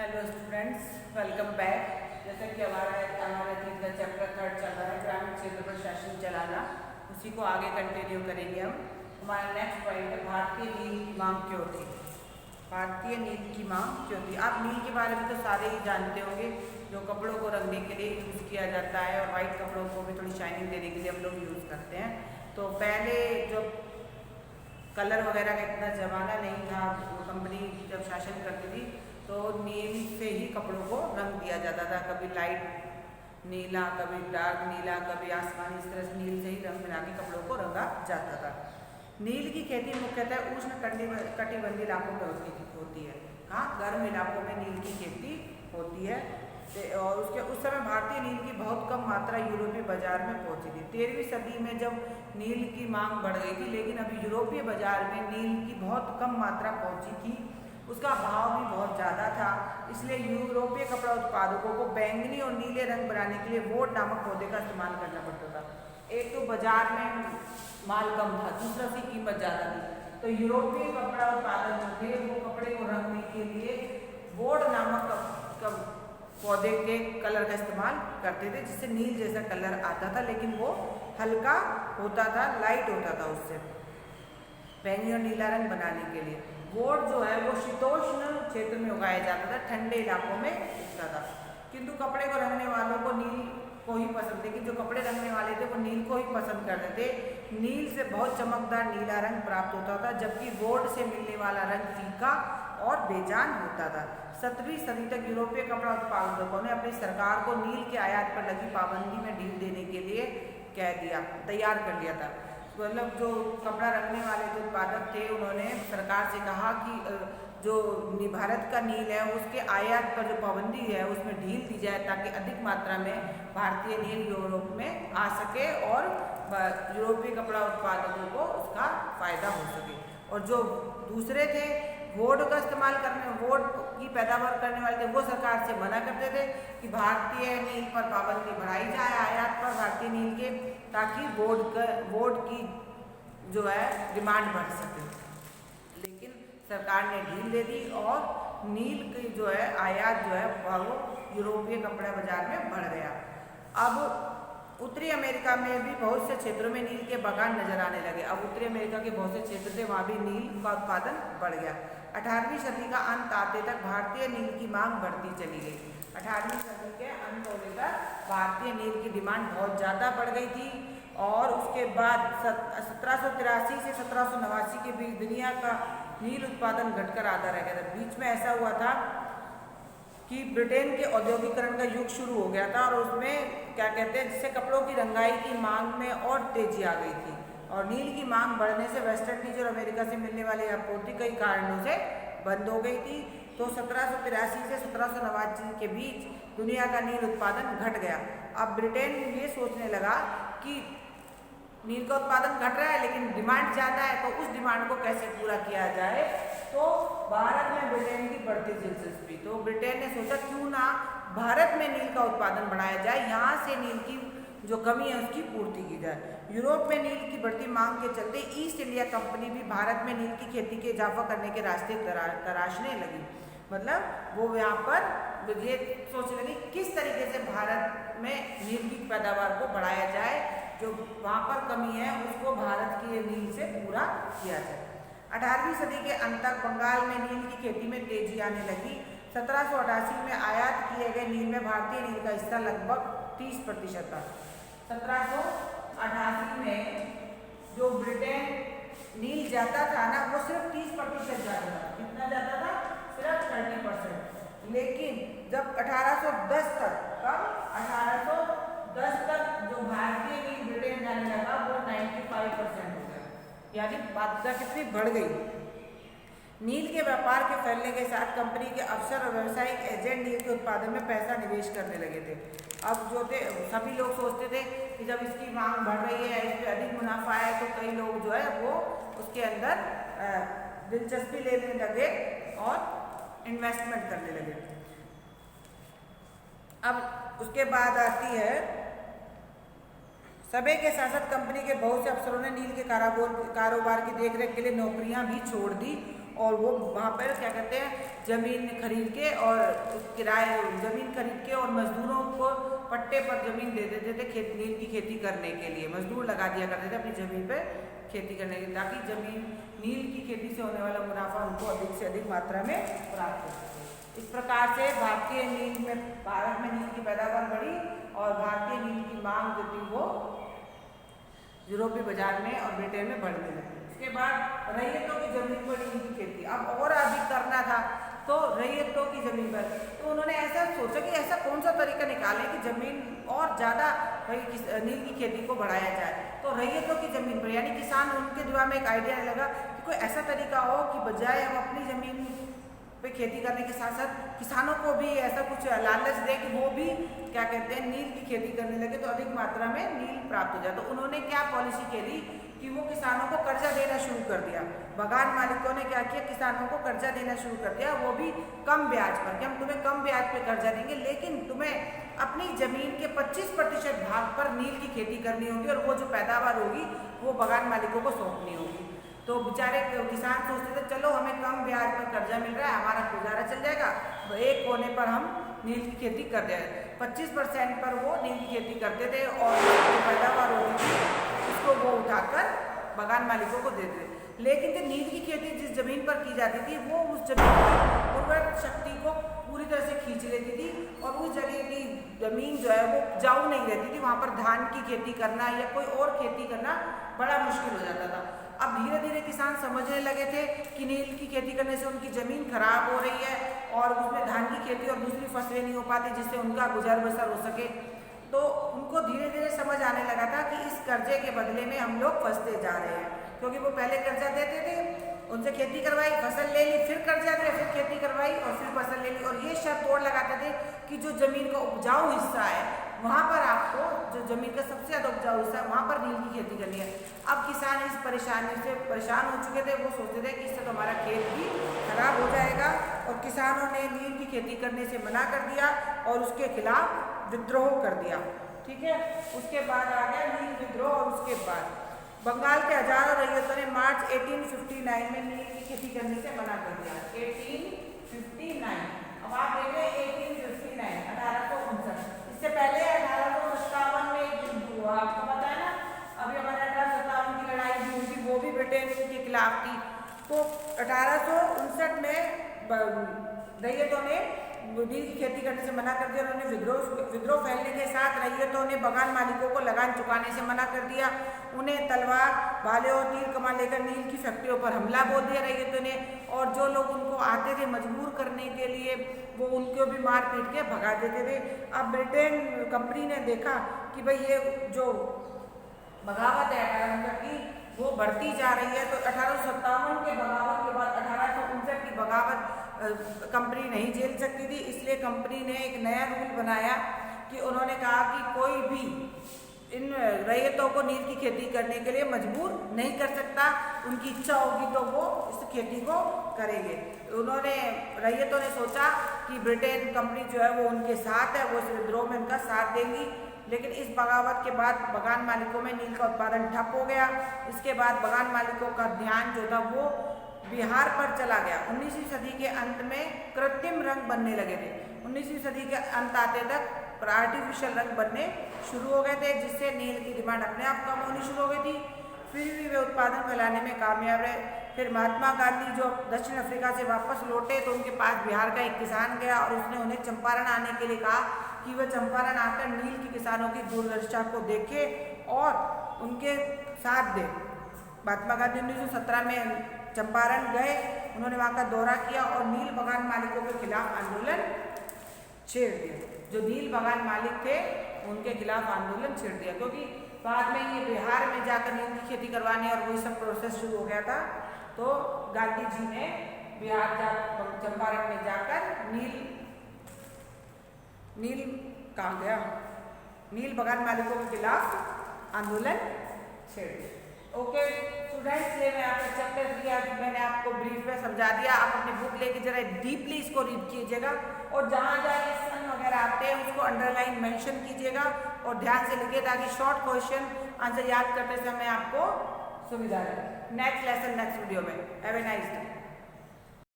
Hello students, welcome back. जैसे कि हमारे नील का चैप्टर 3 चल रहा है, ग्रामीण क्षेत्र पर शासन चलाना, उसी को आगे कंटिन्यू करेंगे हम। हमारा नेक्स्ट पॉइंट है भारतीय नील की मांग क्यों थी। भारतीय नील की मांग क्यों थी। आप नील के बारे में तो सारे ही जानते होंगे, जो कपड़ों को रंगने के लिए यूज़ किया जाता है और वाइट कपड़ों को भी थोड़ी शाइनिंग देने के लिए हम लोग यूज़ करते हैं। तो पहले जो कलर वगैरह का इतना ज़माना नहीं था, कंपनी जब शासन करती थी तो नील से ही कपड़ों को रंग दिया जाता था। कभी लाइट नीला, कभी डार्क नीला, कभी आसमानी, इस तरह से नील से ही रंग मिला के कपड़ों को रंगा जाता था। नील की खेती मुख्यतः उष्ण कटिबंधीय इलाकों में होती है। हाँ, गर्म इलाकों में नील की खेती होती है। और उस समय भारतीय नील की बहुत कम मात्रा यूरोपीय बाजार में पहुंची थी। 13वीं सदी में जब नील की मांग बढ़ गई थी, लेकिन अभी यूरोपीय बाजार में नील की बहुत कम मात्रा पहुंची थी, उसका भाव भी बहुत ज़्यादा था। इसलिए यूरोपीय कपड़ा उत्पादकों को बैंगनी और नीले रंग बनाने के लिए वोट नामक पौधे का इस्तेमाल करना पड़ता था। एक तो बाजार में माल कम था, दूसरा उसकी कीमत ज़्यादा थी। तो यूरोपीय कपड़ा उत्पादक जो थे वो कपड़े को रंगने के लिए वोट नामक पौधे के कलर का इस्तेमाल करते थे, जिससे नील जैसा कलर आता था, लेकिन वो हल्का होता था, लाइट होता था। उससे बैंगनी और नीला रंग बनाने के लिए वोट जो है वो शीतोष्ण क्षेत्र में उगाया जाता था, ठंडे इलाकों में उगता था। किंतु कपड़े को रंगने वालों को नील को ही पसंद थे, कि जो कपड़े रंगने वाले थे वो नील को ही पसंद करते थे। नील से बहुत चमकदार नीला रंग प्राप्त होता था, जबकि वोट से मिलने वाला रंग फीका और बेजान होता था। 17वीं सदी तक यूरोपीय कपड़ा उत्पादकों ने अपनी सरकार को नील के आयात पर लगी पाबंदी में ढील देने के लिए तैयार कर लिया था। मतलब जो कपड़ा रंगने वाले जो उत्पादक थे, उन्होंने सरकार से कहा कि जो भारत का नील है उसके आयात पर जो पाबंदी है उसमें ढील दी जाए, ताकि अधिक मात्रा में भारतीय नील यूरोप में आ सके और यूरोपीय कपड़ा उत्पादकों को उसका फायदा हो सके। और जो दूसरे थे वोट का इस्तेमाल करने, वोट की पैदावार करने वाले थे, वो सरकार से मना करते थे कि भारतीय नील पर पाबंदी बढ़ाई जाए, आयात पर भारतीय नील के, ताकि वोट की जो है डिमांड बढ़ सके। लेकिन सरकार ने ढील दे दी और नील की जो है आयात जो है वो यूरोपीय कपड़ा बाजार में बढ़ गया। अब उत्तरी अमेरिका में भी बहुत से क्षेत्रों में नील के बागान नजर आने लगे। अब उत्तरी अमेरिका के बहुत से क्षेत्र थे, वहाँ भी नील का उत्पादन बढ़ गया। 18वीं सदी का अंत आते तक भारतीय नील की मांग बढ़ती चली गई। 18वीं सदी के अंत होने तक भारतीय नील की डिमांड बहुत ज़्यादा बढ़ गई थी। और उसके बाद 1783 से 1789 के बीच दुनिया का नील उत्पादन घटकर आधा रह गया था। बीच में ऐसा हुआ था कि ब्रिटेन के औद्योगिकरण का युग शुरू हो गया था, और उसमें क्या कहते हैं, जिससे कपड़ों की रंगाई की मांग में और तेजी आ गई थी। और नील की मांग बढ़ने से वेस्ट इंडीज और अमेरिका से मिलने वाली आपूर्ति कई कारणों से बंद हो गई थी। तो 1783 से 1789 के बीच दुनिया का नील उत्पादन घट गया। अब ब्रिटेन ये सोचने लगा कि नील का उत्पादन घट रहा है लेकिन डिमांड ज़्यादा है, तो उस डिमांड को कैसे पूरा किया जाए। तो भारत में ब्रिटेन की बढ़ती दिलचस्पी, तो ब्रिटेन ने सोचा क्यों ना भारत में नील का उत्पादन बढ़ाया जाए, यहाँ से नील की जो कमी है उसकी पूर्ति की जाए। यूरोप में नील की बढ़ती मांग के चलते ईस्ट इंडिया कंपनी भी भारत में नील की खेती के इजाफा करने के रास्ते तराशने लगी। मतलब वो यहाँ पर ये सोचने लगी किस तरीके से भारत में नील की पैदावार को बढ़ाया जाए, जो वहाँ पर कमी है उसको भारत की नील से पूरा किया जाए। 18वीं सदी के अंत तक बंगाल में नील की खेती में तेजी आने लगी। 1788 में आयात किए गए नील में भारतीय नील का हिस्सा लगभग 30% था। 1788 में जो ब्रिटेन नील जाता था ना, वो सिर्फ 30% जाता था। कितना जाता था? सिर्फ 30%। लेकिन जब 1810 तक, कब 1810 तक जो भारतीय नील ब्रिटेन जाने लगा वो 95% हो गया, यानी मात्रा कितनी बढ़ गई। नील के व्यापार के फैलने के साथ कंपनी के अफसर और व्यावसायिक एजेंट नील के उत्पादन में पैसा निवेश करने लगे थे। अब जो थे सभी लोग सोचते थे कि जब इसकी मांग बढ़ रही है, इस पर अधिक मुनाफा है, तो कई लोग जो है वो उसके अंदर दिलचस्पी लेने लगे और इन्वेस्टमेंट करने लगे। अब उसके बाद आती है सभी के शासक कंपनी के बहुत से अफसरों ने नील के कारोबार की देखरेख के लिए नौकरियां भी छोड़ दी और वो वहाँ पर क्या कहते हैं ज़मीन खरीद के और किराए ज़मीन खरीद के और मजदूरों को पट्टे पर ज़मीन दे देते थे नील की खेती करने के लिए। मजदूर लगा दिया करते थे अपनी ज़मीन पर खेती करने के लिए, ताकि ज़मीन नील की खेती से होने वाला मुनाफा उनको अधिक से अधिक मात्रा में प्राप्त हो सके। इस प्रकार से भारत में नील की पैदावार बढ़ी और भारतीय नील की मांग जो थी वो यूरोपीय बाजार में और ब्रिटेन में बढ़ने लगी। इसके बाद रैयतों की जमीन पर नील की खेती अब और अधिक करना था, तो रैयतों की जमीन पर तो उन्होंने ऐसा सोचा कि ऐसा कौन सा तरीका निकालें कि जमीन और ज़्यादा नील की खेती को बढ़ाया जाए। तो रैयतों की जमीन पर यानी किसान, उनके दिमाग में एक आइडिया लगा कि कोई ऐसा तरीका हो कि बजाय हम अपनी जमीन पे खेती करने के साथ साथ किसानों को भी ऐसा कुछ लालच दे कि वो भी क्या कहते हैं नील की खेती करने लगे, तो अधिक मात्रा में नील प्राप्त हो जाए। तो उन्होंने क्या पॉलिसी खेली कि वो किसानों को कर्जा देना शुरू कर दिया। बागान मालिकों ने क्या किया, किसानों को कर्जा देना शुरू कर दिया, वो भी कम ब्याज पर, कि हम तुम्हें कम ब्याज पे कर्जा देंगे, लेकिन तुम्हें अपनी जमीन के 25% भाग पर नील की खेती करनी होगी और वो जो पैदावार होगी वो बागान मालिकों को सौंपनी होगी। तो बेचारे किसान सोचते थे चलो हमें कम ब्याज पर कर्जा मिल रहा है, हमारा गुजारा चल जाएगा, तो एक कोने पर हम नील की खेती कर दे। 25% पर वो नील की खेती करते थे और जो पैदावार होती थी उसको वो उठाकर बागान मालिकों को देते थे। लेकिन जो नील की खेती जिस जमीन पर की जाती थी वो उस जमीन की उर्वरक शक्ति को पूरी तरह से खींच लेती थी और उस जगह की जमीन जो है वो उपजाऊ नहीं रहती थी। वहाँ पर धान की खेती करना या कोई और खेती करना बड़ा मुश्किल हो जाता था। अब धीरे धीरे किसान समझने लगे थे कि नील की खेती करने से उनकी ज़मीन खराब हो रही है और उसमें धान की खेती और दूसरी फसलें नहीं हो पाती जिससे उनका गुजर बसर हो सके। तो उनको धीरे धीरे समझ आने लगा था कि इस कर्जे के बदले में हम लोग फंसते जा रहे हैं, क्योंकि वो पहले कर्जा देते थे, उनसे खेती करवाई, फसल ले ली, फिर कर्जा दिया, फिर खेती करवाई और फिर फसल ले ली, और ये शर्त और लगाते थे कि जो ज़मीन का उपजाऊ हिस्सा है वहाँ पर आपको, जो ज़मीन का सबसे ज़्यादा उपजाऊ हिस्सा है वहाँ पर नील की खेती करनी है। अब किसान इस परेशानी से परेशान हो चुके थे, वो सोचते थे कि इससे तो हमारा खेत भी खराब हो जाएगा, और किसानों ने नील की खेती करने से मना कर दिया और उसके खिलाफ विद्रोह कर दिया। ठीक है, उसके बाद आ गया नील विद्रोह, और उसके बाद बंगाल के हजारों रैयतों ने मार्च 1859 में नील की खेती करने से मना कर दिया। 1859, अब आप देख रहे हैं 1859, 1859। इससे पहले 1857 में एक युद्ध हुआ, आपको पता है ना, अभी हमारे 1857 की लड़ाई भी हुई थी, वो भी ब्रिटेन के खिलाफ थी। तो 1859 में रैयतों ने नील की खेती करने से मना कर दिया। उन्होंने विद्रोह फैलने के साथ रैयतों ने बागान मालिकों को लगान चुकाने से मना कर दिया। उन्हें तलवार, भाले और तीर कमान लेकर नील की फैक्ट्रियों पर हमला बोल दिया रैयतों ने, और जो लोग उनको आते थे मजबूर करने के लिए वो उनको भी मार पीट के भगा देते थे। अब ब्रिटेन कंपनी ने देखा कि भाई ये जो बगावत है 1859 की वो बढ़ती जा रही है, तो 1857 के बगावत के बाद 1859 की बगावत कंपनी नहीं झेल सकती थी, इसलिए कंपनी ने एक नया रूल बनाया कि उन्होंने कहा कि कोई भी इन रैयतों को नील की खेती करने के लिए मजबूर नहीं कर सकता, उनकी इच्छा होगी तो वो इस खेती को करेंगे। उन्होंने रैयतों ने सोचा कि ब्रिटेन कंपनी जो है वो उनके साथ है, वो इस विद्रोह में उनका साथ देंगी। लेकिन इस बगावत के बाद बागान मालिकों में नील का उत्पादन ठप हो गया। इसके बाद बागान मालिकों का ध्यान जो था वो बिहार पर चला गया। 19वीं सदी के अंत में कृत्रिम रंग बनने लगे थे। 19वीं सदी के अंत आते तक आर्टिफिशियल रंग बनने शुरू हो गए थे, जिससे नील की डिमांड अपने आप कम होनी शुरू हो गई थी। फिर भी वे उत्पादन फैलाने में कामयाब रहे। फिर महात्मा गांधी जो दक्षिण अफ्रीका से वापस लौटे तो उनके पास बिहार का एक किसान गया और उसने उन्हें चंपारण आने के लिए कहा कि वह चंपारण आकर नील के किसानों की दुर्दशा को देखे और उनके साथ दे। महात्मा गांधी 1917 में चंपारण गए, उन्होंने वहाँ का दौरा किया और नील बागान मालिकों के खिलाफ आंदोलन छेड़ दिया। जो नील बागान मालिक थे उनके खिलाफ आंदोलन छेड़ दिया, क्योंकि बाद में ये बिहार में जाकर नील की खेती करवाने और वही सब प्रोसेस शुरू हो गया था। तो गांधी जी ने बिहार चंपारण में जाकर नील कहाँ गया, नील बागान मालिकों के खिलाफ आंदोलन छेड़ दिया। ओके स्टूडेंट्स, ये मैं आपको चैप्टर दिया, मैंने आपको ब्रीफ में समझा दिया। आप अपनी बुक लेके जरा डीपली इसको रीड कीजिएगा और जहाँ जहाँ सन वगैरह आते हैं उसको अंडरलाइन मेंशन कीजिएगा और ध्यान से लिखिए ताकि शॉर्ट क्वेश्चन आंसर याद करते समय आपको सुविधा रहे। नेक्स्ट लेसन नेक्स्ट वीडियो में। Have a nice day.